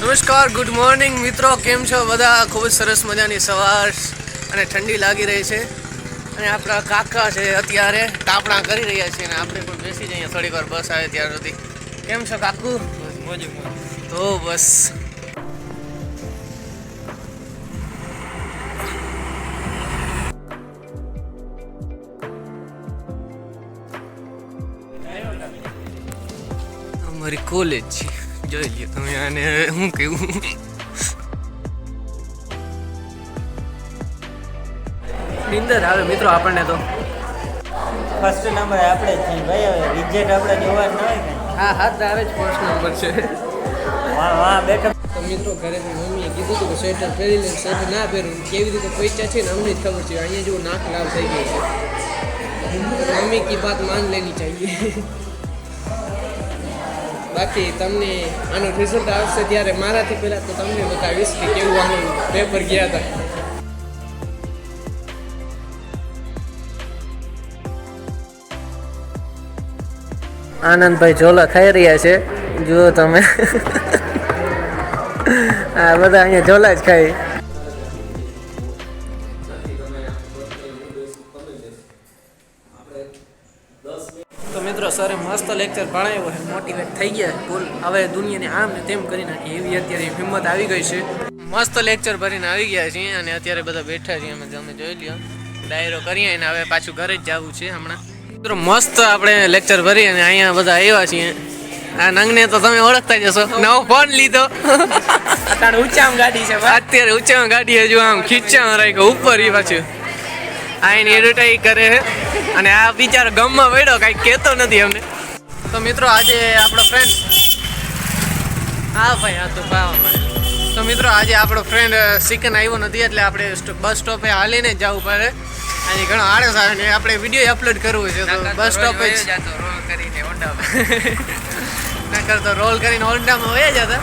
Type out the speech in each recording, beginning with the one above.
નમસ્કાર, good morning મિત્રો, કેમ છો બધા? ખૂબ જ સરસ મજાની સવાર અને ઠંડી લાગી રહી છે અને આપણા કાકા છે અત્યારે તાપણા કરી રહ્યા છે અને આપણે પણ બેસી જઈએ થોડીક વાર બસ આવે ત્યાર સુધી. કેમ છો કાકુ? તો બસ અમારી કોલેજ છે, જોઈ લ્યો તમે. આને શું કેવું, નિંદર આવે મિત્રો આપણને તો. ફર્સ્ટ નંબર આપણે જ છે ભાઈ. હવે રિજેક્ટ આપણે જોવા જ ન હોય કે હા હાથ આવે જ ફર્સ્ટ નંબર છે. વાહ બેઠો. તો મિત્રો ઘરે મમ્મીએ કીધું હતું કે સ્વેટર પહેરી લે, સ્વેટર ના પહેરું. કેવી રીતે પૈસા છે ને અમને જ ખબર છે. અહીંયા જો નાક લાલ થઈ ગઈ છે. મમ્મી કી બાત માન લેની ચાહીએ. બાકી તમને આનું રિઝલ્ટ આવશે ત્યારે મારાથી પહેલાં તો તમને બતાવીશ કે કેવું આનું પેપર ગયા હતા. આનંદભાઈ ઝોલા ખાઈ રહ્યા છે, જુઓ તમે. આ બધા અહીંયા ઝોલા જ ખાઈ. તો મિત્રો સરે મસ્ત લેક્ચર ભણાવ્યો છે, મોટિવેટ થઈ ગયા ફૂલ. હવે દુનિયાને આમ ને તેમ કરી નાખી એવી અત્યારે હિંમત આવી ગઈ છે. મસ્ત લેક્ચર ભરીને આવી ગયા છીએ અને અત્યારે બધા બેઠા છીએ. અમે જોઈ લ્યો ડાયરો કરીએ અને હવે પાછું ઘરે જ જવું છે હમણાં. મિત્રો મસ્ત આપણે લેક્ચર ભરી અને અહીંયા બધા આવ્યા છીએ. આ નંગને તો તમે ઓળખતા જશો, નવો ફોન લીધો. અત્યારે ઊંચામાં ગાડી છે, અત્યારે ઊંચામાં ગાડી હજુ આમ ખીચામાં રાખ્યો ઉપર. એ પાછું આ એની એડવર્ટાઈઝ કરે છે અને આ બિચારો ગમમાં પડ્યો, કાંઈ કહેતો નથી અમને. તો મિત્રો આજે આપણો ફ્રેન્ડ, હા ભાઈ હા તો તો મિત્રો આજે આપણો ફ્રેન્ડ સિકન આવ્યો નથી એટલે આપણે બસ સ્ટોપે હાલીને જ જવું પડે. આજે ઘણો આળસ આવે ને આપણે વિડીયો અપલોડ કરવું છે તો બસ સ્ટોપે જ રોલ કરીને નકર તો રોલ કરીને ઓંડામાં વયા જતા.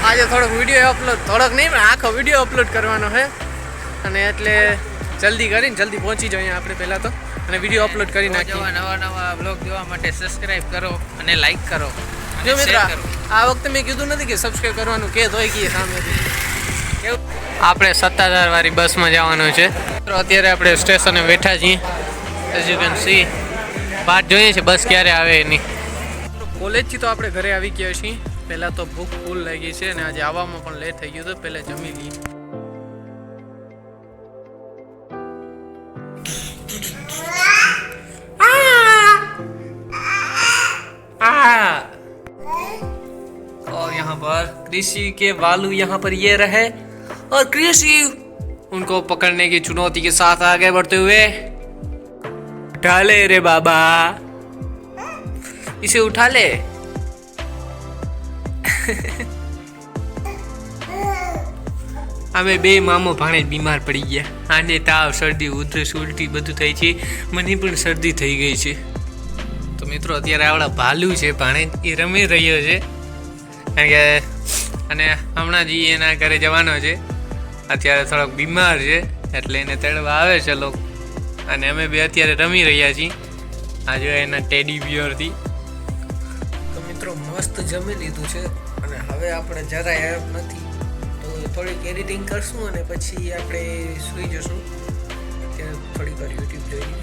આજે થોડોક વિડીયો અપલોડ, થોડોક નહીં પણ આખો વિડીયો અપલોડ કરવાનો છે અને એટલે જલ્દી કરીને જલ્દી પહોંચી જઈએ આપણે પહેલાં તો અને વિડીયો અપલોડ કરી નાખીએ. નવા બ્લોગ જોવા માટે સબસ્ક્રાઇબ કરો અને લાઈક કરો. જો મિત્ર આ વખતે મેં કીધું નથી કે સબસ્ક્રાઇબ કરવાનું કે ધોઈ ગઈએ સામેથી. આપણે 17,000 વાળી બસમાં જવાનું છે. તો અત્યારે આપણે સ્ટેશને બેઠા છીએ. એઝ યુ કેન સી વાત જોઈએ છે બસ ક્યારે આવે એની. કોલેજથી તો આપણે ઘરે આવી ગયા છીએ. પહેલાં તો ભૂખ ફૂલ લાગી છે અને આજે આવવામાં પણ લેટ થઈ ગયું તો પહેલાં જમી લઈએ. और यहाँ पर कृषि के बालू यहाँ पर ये रहे और कृषि उनको पकड़ने की चुनौती के साथ आगे बढ़ते हुए उठा ले रे बाबा, इसे उठा ले. અમે બે મામો ભાણે બીમાર પડી ગયા. આને તાવ, શરદી, ઉધરસ, ઉલટી બધું થઈ છે. મને પણ શરદી થઈ ગઈ છે. તો મિત્રો અત્યારે આવડા ભાલુ છે ભાણે એ રમી રહ્યો છે કારણ કે અને હમણાં જ એના ઘરે જવાનો છે. અત્યારે થોડોક બીમાર છે એટલે એને તેડવા આવે છે લોકો અને અમે બે અત્યારે રમી રહ્યા છીએ. આ જો એના ટેડી બિયરથી. તો મિત્રો મસ્ત જમી લીધું છે અને હવે આપણે જરાય એપ નથી તો થોડીક એડિટિંગ કરશું અને પછી આપણે સૂઈ જશું. અત્યારે થોડીક વાર યુટ્યુબ જોઈએ.